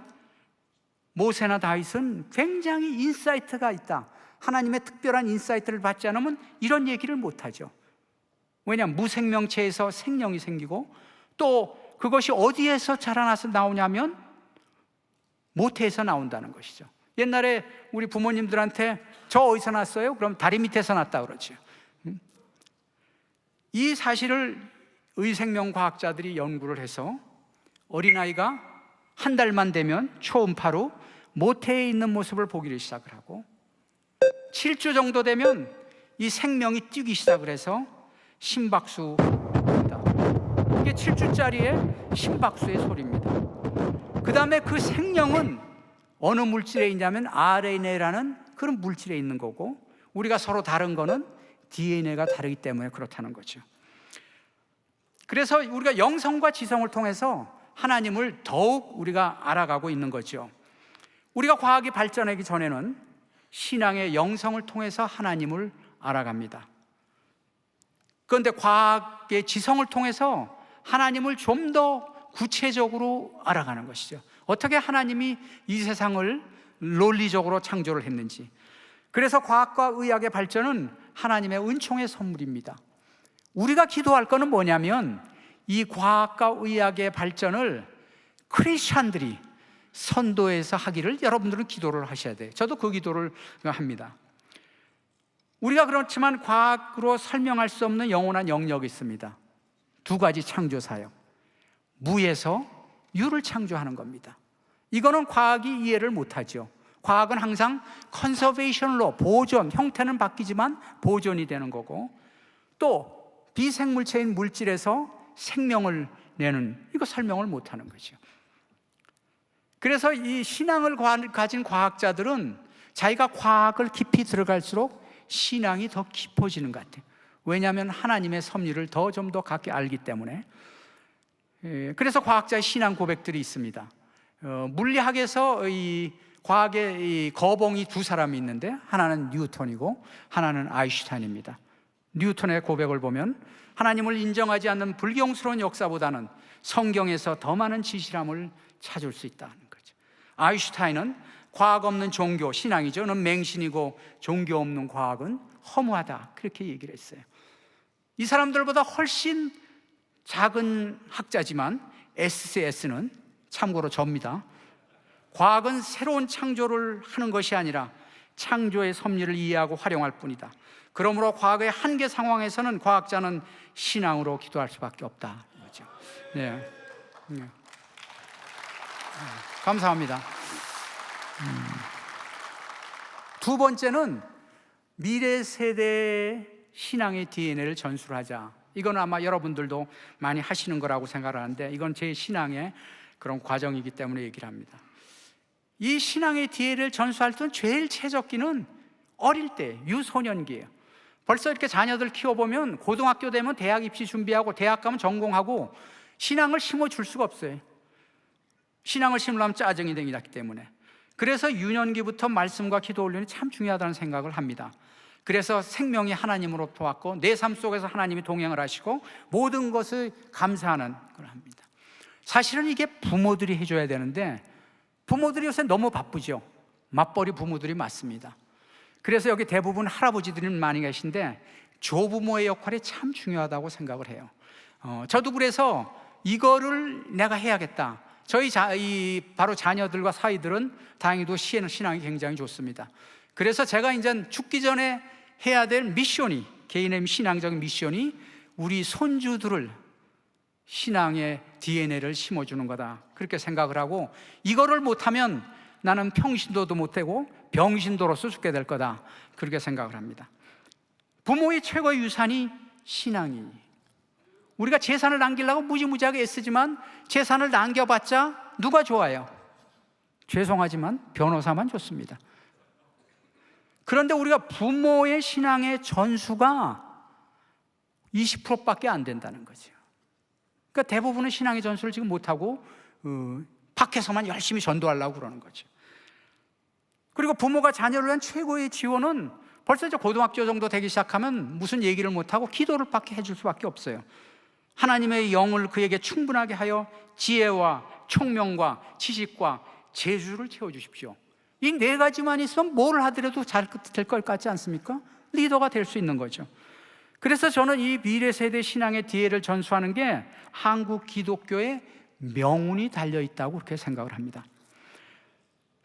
A: 모세나 다윗은 굉장히 인사이트가 있다, 하나님의 특별한 인사이트를 받지 않으면 이런 얘기를 못하죠. 왜냐하면 무생명체에서 생명이 생기고, 또 그것이 어디에서 자라나서 나오냐면 모태에서 나온다는 것이죠. 옛날에 우리 부모님들한테 저 어디서 났어요? 그럼 다리 밑에서 났다 그러죠. 이 사실을 의생명과학자들이 연구를 해서 어린아이가 한 달만 되면 초음파로 모태에 있는 모습을 보기를 시작을 하고, 7주 정도 되면 이 생명이 뛰기 시작을 해서 심박수입니다. 이게 7주짜리의 심박수의 소리입니다. 그 다음에 그 생명은 어느 물질에 있냐면 RNA라는 그런 물질에 있는 거고, 우리가 서로 다른 거는 DNA가 다르기 때문에 그렇다는 거죠. 그래서 우리가 영성과 지성을 통해서 하나님을 더욱 우리가 알아가고 있는 거죠. 우리가 과학이 발전하기 전에는 신앙의 영성을 통해서 하나님을 알아갑니다. 그런데 과학의 지성을 통해서 하나님을 좀 더 구체적으로 알아가는 것이죠. 어떻게 하나님이 이 세상을 논리적으로 창조를 했는지. 그래서 과학과 의학의 발전은 하나님의 은총의 선물입니다. 우리가 기도할 것은 뭐냐면, 이 과학과 의학의 발전을 크리스찬들이 선도해서 하기를 여러분들은 기도를 하셔야 돼요. 저도 그 기도를 합니다. 우리가 그렇지만 과학으로 설명할 수 없는 영원한 영역이 있습니다. 2가지 창조 사역. 무에서 유를 창조하는 겁니다. 이거는 과학이 이해를 못하죠. 과학은 항상 컨서베이션로, 보존, 형태는 바뀌지만 보존이 되는 거고, 또 비생물체인 물질에서 생명을 내는, 이거 설명을 못하는 거죠. 그래서 이 신앙을 가진 과학자들은 자기가 과학을 깊이 들어갈수록 신앙이 더 깊어지는 것 같아요. 왜냐하면 하나님의 섭리를 좀 더 가깝게 알기 때문에. 그래서 과학자의 신앙 고백들이 있습니다. 물리학에서 이 과학의 이 거봉이 2사람이 있는데, 하나는 뉴턴이고 하나는 아인슈타인입니다. 뉴턴의 고백을 보면 하나님을 인정하지 않는 불경스러운 역사보다는 성경에서 더 많은 진실함을 찾을 수 있다는 거죠. 아인슈타인은 과학 없는 종교, 신앙이죠. 는 맹신이고 종교 없는 과학은 허무하다, 그렇게 얘기를 했어요. 이 사람들보다 훨씬 작은 학자지만 SCS는 참고로 접니다. 과학은 새로운 창조를 하는 것이 아니라 창조의 섭리를 이해하고 활용할 뿐이다. 그러므로 과학의 한계 상황에서는 과학자는 신앙으로 기도할 수밖에 없다. 그렇죠? 네. 감사합니다. 2번째는 미래 세대의 신앙의 DNA를 전수하자. 이건 아마 여러분들도 많이 하시는 거라고 생각하는데, 이건 제 신앙의 그런 과정이기 때문에 얘기를 합니다. 이 신앙의 DNA를 전수할 때는 제일 최적기는 어릴 때, 유소년기예요. 벌써 이렇게 자녀들 키워보면 고등학교 되면 대학 입시 준비하고 대학 가면 전공하고 신앙을 심어줄 수가 없어요. 신앙을 심으려면 짜증이 되기 때문에. 그래서 유년기부터 말씀과 기도 훈련이 참 중요하다는 생각을 합니다. 그래서 생명이 하나님으로부터 왔고 내 삶 속에서 하나님이 동행을 하시고 모든 것을 감사하는 걸 합니다. 사실은 이게 부모들이 해줘야 되는데 부모들이 요새 너무 바쁘죠. 맞벌이 부모들이 많습니다. 그래서 여기 대부분 할아버지들이 많이 계신데 조부모의 역할이 참 중요하다고 생각을 해요. 저도 그래서 이거를 내가 해야겠다. 저희 바로 자녀들과 사이들은 다행히도 신앙이 굉장히 좋습니다. 그래서 제가 이제 죽기 전에 해야 될 미션이, 개인의 신앙적인 미션이 우리 손주들을 신앙의 DNA를 심어주는 거다, 그렇게 생각을 하고, 이거를 못하면 나는 평신도도 못하고 병신도로서 죽게 될 거다, 그렇게 생각을 합니다. 부모의 최고의 유산이 신앙이. 우리가 재산을 남기려고 무지무지하게 애쓰지만 재산을 남겨봤자 누가 좋아요? 죄송하지만 변호사만 좋습니다. 그런데 우리가 부모의 신앙의 전수가 20%밖에 안 된다는 거죠. 그러니까 대부분은 신앙의 전수를 지금 못하고 밖에서만 열심히 전도하려고 그러는 거죠. 그리고 부모가 자녀를 위한 최고의 지원은 벌써 이제 고등학교 정도 되기 시작하면 무슨 얘기를 못하고 기도를 밖에 해줄 수밖에 없어요. 하나님의 영을 그에게 충분하게 하여 지혜와 총명과 지식과 재주를 채워주십시오. 이 네 가지만 있으면 뭘 하더라도 잘 될 것 같지 않습니까? 리더가 될 수 있는 거죠. 그래서 저는 이 미래 세대 신앙의 DNA를 전수하는 게 한국 기독교의 명운이 달려있다고 그렇게 생각을 합니다.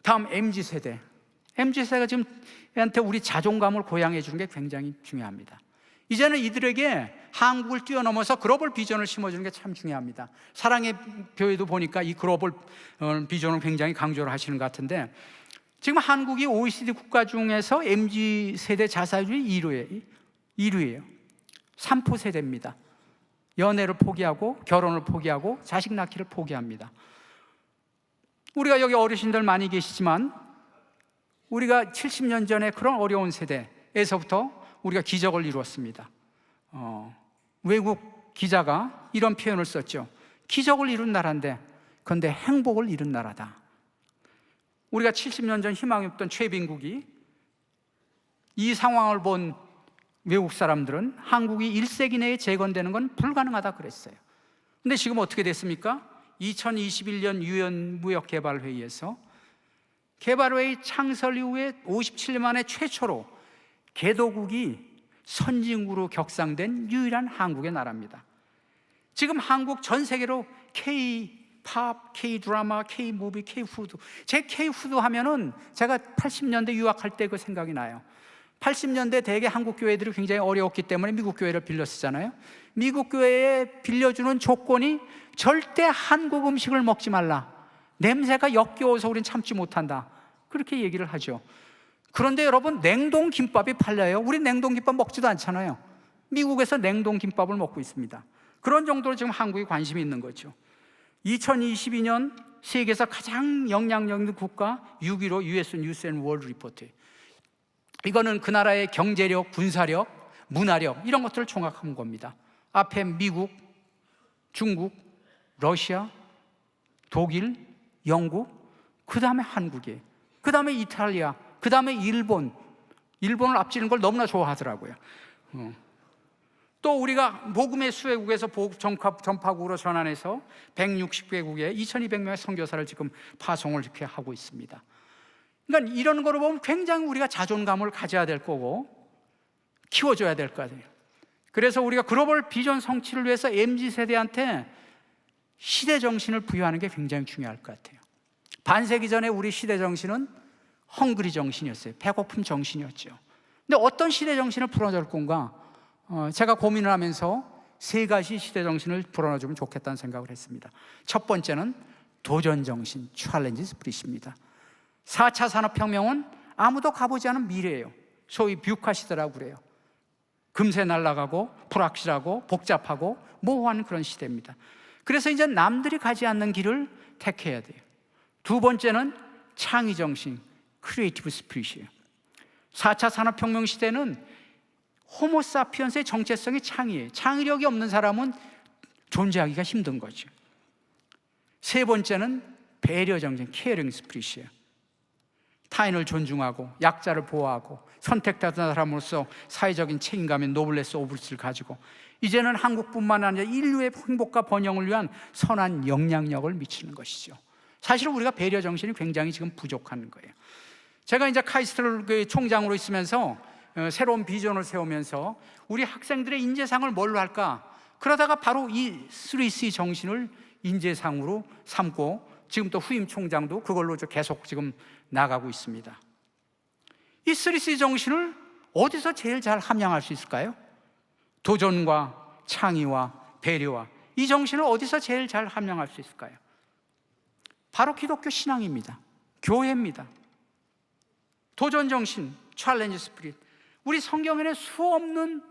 A: 다음 MZ세대. MZ세대가 지금 한테 우리 자존감을 고양해 주는 게 굉장히 중요합니다. 이제는 이들에게 한국을 뛰어넘어서 글로벌 비전을 심어주는 게 참 중요합니다. 사랑의 교회도 보니까 이 글로벌 비전을 굉장히 강조를 하시는 것 같은데, 지금 한국이 OECD 국가 중에서 MZ세대 자살률이 1위예요. 3포 세대입니다. 연애를 포기하고 결혼을 포기하고 자식 낳기를 포기합니다. 우리가 여기 어르신들 많이 계시지만 우리가 70년 전에 그런 어려운 세대에서부터 우리가 기적을 이루었습니다. 외국 기자가 이런 표현을 썼죠. 기적을 이룬 나라인데 그런데 행복을 이룬 나라다. 우리가 70년 전 희망이 없던 최빈국이, 이 상황을 본 외국 사람들은 한국이 1세기 내에 재건되는 건 불가능하다 그랬어요. 근데 지금 어떻게 됐습니까? 2021년 유엔 무역개발회의에서 개발회의 창설 이후에 57년 만에 최초로 개도국이 선진국으로 격상된 유일한 한국의 나라입니다. 지금 한국 전 세계로 K-팝, K-드라마, K-무비, K-푸드. 제 K-푸드 하면은 제가 80년대 유학할 때 그 생각이 나요. 80년대 대개 한국 교회들이 굉장히 어려웠기 때문에 미국 교회를 빌려 쓰잖아요. 미국 교회에 빌려주는 조건이 절대 한국 음식을 먹지 말라. 냄새가 역겨워서 우린 참지 못한다. 그렇게 얘기를 하죠. 그런데 여러분, 냉동 김밥이 팔려요. 우리 냉동 김밥 먹지도 않잖아요. 미국에서 냉동 김밥을 먹고 있습니다. 그런 정도로 지금 한국이 관심이 있는 거죠. 2022년 세계에서 가장 영향력 있는 국가 6위로 US 뉴스 앤 월드 리포트. 이거는 그 나라의 경제력, 군사력, 문화력 이런 것들을 종합한 겁니다. 앞에 미국, 중국, 러시아, 독일, 영국, 그 다음에 한국이에요. 그 다음에 이탈리아, 그 다음에 일본. 일본을 앞지르는 걸 너무나 좋아하더라고요. 또 우리가 복음의 수혜국에서 복음 전파국으로 전환해서 160개국에 2200명의 선교사를 지금 파송을 이렇게 하고 있습니다. 그러니까 이런 거로 보면 굉장히 우리가 자존감을 가져야 될 거고 키워줘야 될 거예요. 그래서 우리가 글로벌 비전 성취를 위해서 MZ세대한테 시대 정신을 부여하는 게 굉장히 중요할 것 같아요. 반세기 전에 우리 시대 정신은 헝그리 정신이었어요. 배고픔 정신이었죠. 근데 어떤 시대 정신을 풀어줄 건가? 제가 고민을 하면서 세 가지 시대 정신을 풀어주면 좋겠다는 생각을 했습니다. 첫 번째는 도전 정신, 챌린지 스피릿입니다. 4차 산업혁명은 아무도 가보지 않은 미래예요. 소위 뷰카 시대라고 그래요. 금세 날아가고 불확실하고 복잡하고 모호한 그런 시대입니다. 그래서 이제 남들이 가지 않는 길을 택해야 돼요. 두 번째는 창의 정신, 크리에이티브 스피릿이에요. 4차 산업혁명 시대는 호모사피언스의 정체성이 창의예요. 창의력이 없는 사람은 존재하기가 힘든 거죠. 세 번째는 배려 정신, 케어링 스피릿이에요. 타인을 존중하고 약자를 보호하고 선택된 사람으로서 사회적인 책임감인 노블레스 오브스를 가지고 이제는 한국뿐만 아니라 인류의 행복과 번영을 위한 선한 영향력을 미치는 것이죠. 사실 우리가 배려 정신이 굉장히 지금 부족한 거예요. 제가 이제 카이스트를 총장으로 있으면서 새로운 비전을 세우면서 우리 학생들의 인재상을 뭘로 할까? 그러다가 바로 이 3C 정신을 인재상으로 삼고 지금 또 후임 총장도 그걸로 계속 지금 나가고 있습니다. 이 3C 정신을 어디서 제일 잘 함양할 수 있을까요? 도전과 창의와 배려와 이 정신을 어디서 제일 잘 함양할 수 있을까요? 바로 기독교 신앙입니다. 교회입니다. 도전 정신, 챌린지 스피릿. 우리 성경에는 수없는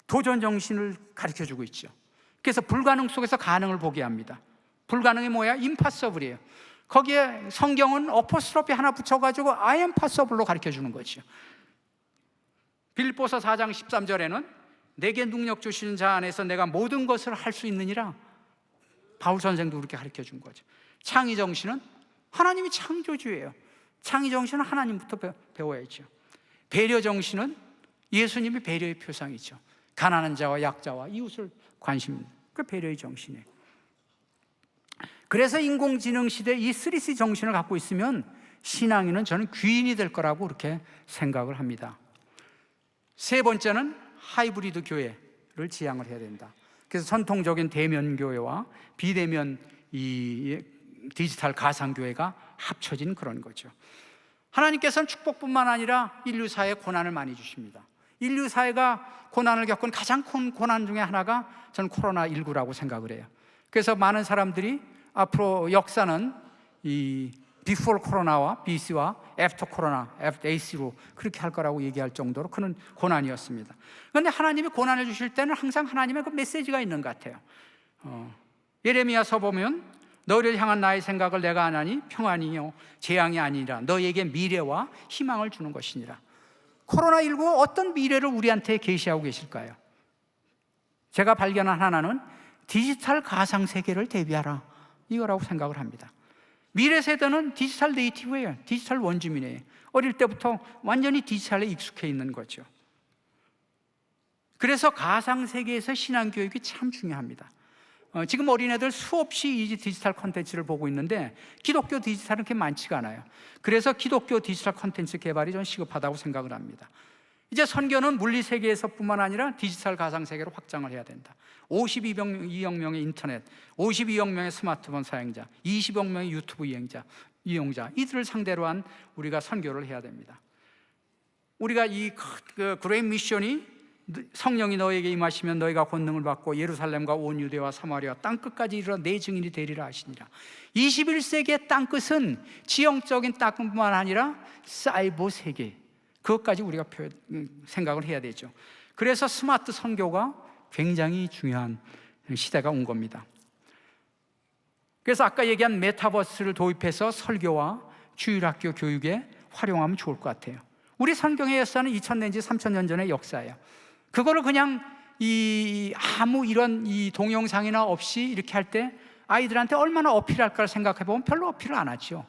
A: 도전 정신을 가르쳐주고 있죠. 그래서 불가능 속에서 가능을 보게 합니다. 불가능이 뭐야? 임파서블이에요. 거기에 성경은 어포스트로피 하나 붙여가지고 I am possible로 가르쳐주는 거죠. 빌립보서 4장 13절에는 내게 능력 주시는 자 안에서 내가 모든 것을 할 수 있느니라. 바울 선생도 그렇게 가르쳐준 거죠. 창의 정신은 하나님이 창조주예요. 창의 정신은 하나님부터 배워야죠. 배려 정신은 예수님이 배려의 표상이죠. 가난한 자와 약자와 이웃을 관심, 그 배려의 정신이에요. 그래서 인공지능 시대 이 3C 정신을 갖고 있으면 신앙인은 저는 귀인이 될 거라고 그렇게 생각을 합니다. 세 번째는 하이브리드 교회를 지향을 해야 된다. 그래서 전통적인 대면 교회와 비대면 이 디지털 가상 교회가 합쳐진 그런 거죠. 하나님께서는 축복뿐만 아니라 인류 사회에 고난을 많이 주십니다. 인류 사회가 고난을 겪은 가장 큰 고난 중에 하나가 저는 코로나19라고 생각을 해요. 그래서 많은 사람들이 앞으로 역사는 이 비포 코로나와 BC와 애프터 코로나, 애프터 AC로 그렇게 할 거라고 얘기할 정도로 그런 고난이었습니다. 그런데 하나님이 고난을 주실 때는 항상 하나님의 그 메시지가 있는 것 같아요. 예레미야서 보면 너를 향한 나의 생각을 내가 아나니 평안이요 재앙이 아니라 너에게 미래와 희망을 주는 것이니라. 코로나19가 어떤 미래를 우리한테 계시하고 계실까요? 제가 발견한 하나는 디지털 가상세계를 대비하라 이거라고 생각을 합니다. 미래 세대는 디지털 네이티브예요. 디지털 원주민이에요. 어릴 때부터 완전히 디지털에 익숙해 있는 거죠. 그래서 가상세계에서 신앙교육이 참 중요합니다. 지금 어린애들 수없이 이 디지털 콘텐츠를 보고 있는데 기독교 디지털은 그렇게 많지가 않아요. 그래서 기독교 디지털 콘텐츠 개발이 좀 시급하다고 생각을 합니다. 이제 선교는 물리세계에서뿐만 아니라 디지털 가상세계로 확장을 해야 된다. 52억 명의 인터넷, 52억 명의 스마트폰 사용자, 20억 명의 유튜브 이용자 이들을 상대로 한 우리가 선교를 해야 됩니다. 우리가 이 그레이트 미션이 성령이 너에게 임하시면 너희가 권능을 받고 예루살렘과 온 유대와 사마리아 땅끝까지 이르러 내 증인이 되리라 하시니라. 21세기의 땅끝은 지형적인 땅끝만 아니라 사이버 세계, 그것까지 우리가 생각을 해야 되죠. 그래서 스마트 선교가 굉장히 중요한 시대가 온 겁니다. 그래서 아까 얘기한 메타버스를 도입해서 설교와 주일학교 교육에 활용하면 좋을 것 같아요. 우리 성경의 역사는 2000년, 3000년 전의 역사예요. 그거를 그냥 아무 이런 동영상이나 없이 이렇게 할 때 아이들한테 얼마나 어필할까를 생각해 보면 별로 어필을 안 하죠.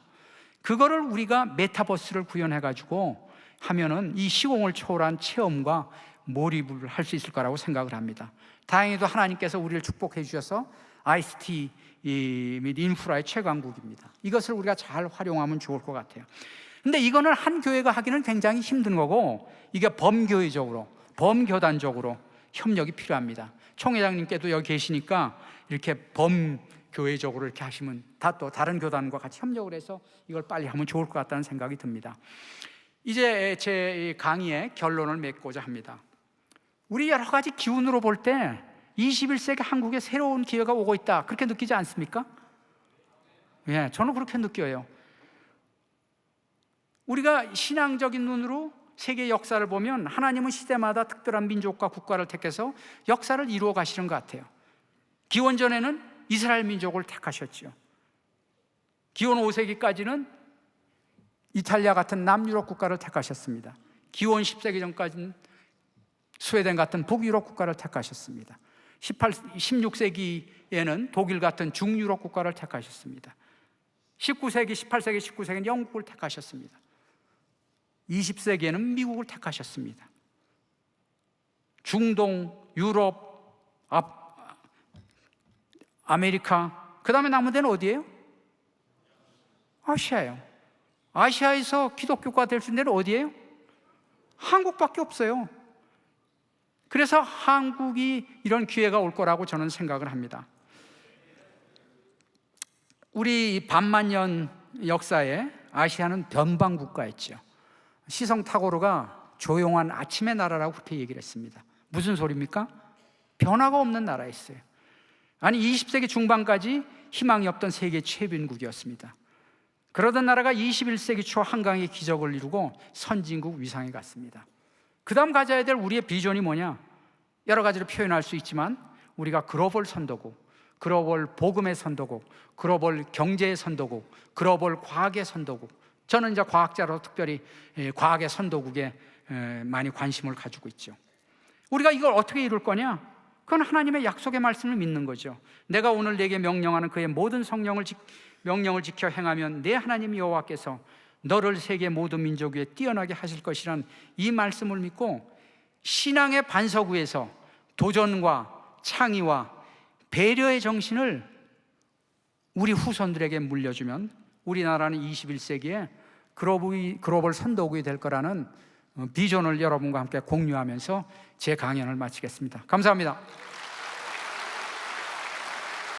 A: 그거를 우리가 메타버스를 구현해가지고 하면은 이 시공을 초월한 체험과 몰입을 할 수 있을 거라고 생각을 합니다. 다행히도 하나님께서 우리를 축복해 주셔서 ICT 및 인프라의 최강국입니다. 이것을 우리가 잘 활용하면 좋을 것 같아요. 근데 이거는 한 교회가 하기는 굉장히 힘든 거고 이게 범교회적으로, 범교단적으로 협력이 필요합니다. 총회장님께도 여기 계시니까 이렇게 범교회적으로 이렇게 하시면 또 다른 교단과 같이 협력을 해서 이걸 빨리 하면 좋을 것 같다는 생각이 듭니다. 이제 제 강의의 결론을 맺고자 합니다. 우리 여러 가지 기운으로 볼 때 21세기 한국에 새로운 기회가 오고 있다, 그렇게 느끼지 않습니까? 예, 저는 그렇게 느껴요. 우리가 신앙적인 눈으로 세계 역사를 보면 하나님은 시대마다 특별한 민족과 국가를 택해서 역사를 이루어 가시는 것 같아요. 기원전에는 이스라엘 민족을 택하셨죠. 기원 5세기까지는 이탈리아 같은 남유럽 국가를 택하셨습니다. 기원 10세기 전까지는 스웨덴 같은 북유럽 국가를 택하셨습니다. 16세기에는 독일 같은 중유럽 국가를 택하셨습니다. 19세기, 18세기, 19세기는 영국을 택하셨습니다. 20세기에는 미국을 택하셨습니다. 중동, 유럽, 아메리카, 그 다음에 남은 데는 어디예요? 아시아예요. 아시아에서 기독교가 될 수 있는 데는 어디예요? 한국밖에 없어요. 그래서 한국이 이런 기회가 올 거라고 저는 생각을 합니다. 우리 반만년 역사에 아시아는 변방 국가였죠. 시성 타고르가 조용한 아침의 나라라고 그렇게 얘기를 했습니다. 무슨 소리입니까? 변화가 없는 나라였어요. 아니 20세기 중반까지 희망이 없던 세계 최빈국이었습니다. 그러던 나라가 21세기 초 한강의 기적을 이루고 선진국 위상에 갔습니다. 그 다음 가져야 될 우리의 비전이 뭐냐? 여러 가지로 표현할 수 있지만 우리가 글로벌 선도국, 글로벌 복음의 선도국, 글로벌 경제의 선도국, 글로벌 과학의 선도국. 저는 이제 과학자로 특별히 과학의 선도국에 많이 관심을 가지고 있죠. 우리가 이걸 어떻게 이룰 거냐? 그건 하나님의 약속의 말씀을 믿는 거죠. 내가 오늘 내게 명령하는 그의 모든 명령을 지켜 행하면 내 하나님 여호와께서 너를 세계 모든 민족 위에 뛰어나게 하실 것이란 이 말씀을 믿고 신앙의 반석 위에서 도전과 창의와 배려의 정신을 우리 후손들에게 물려주면 우리나라는 21세기에 글로벌 선도국이 될 거라는 비전을 여러분과 함께 공유하면서 제 강연을 마치겠습니다. 감사합니다.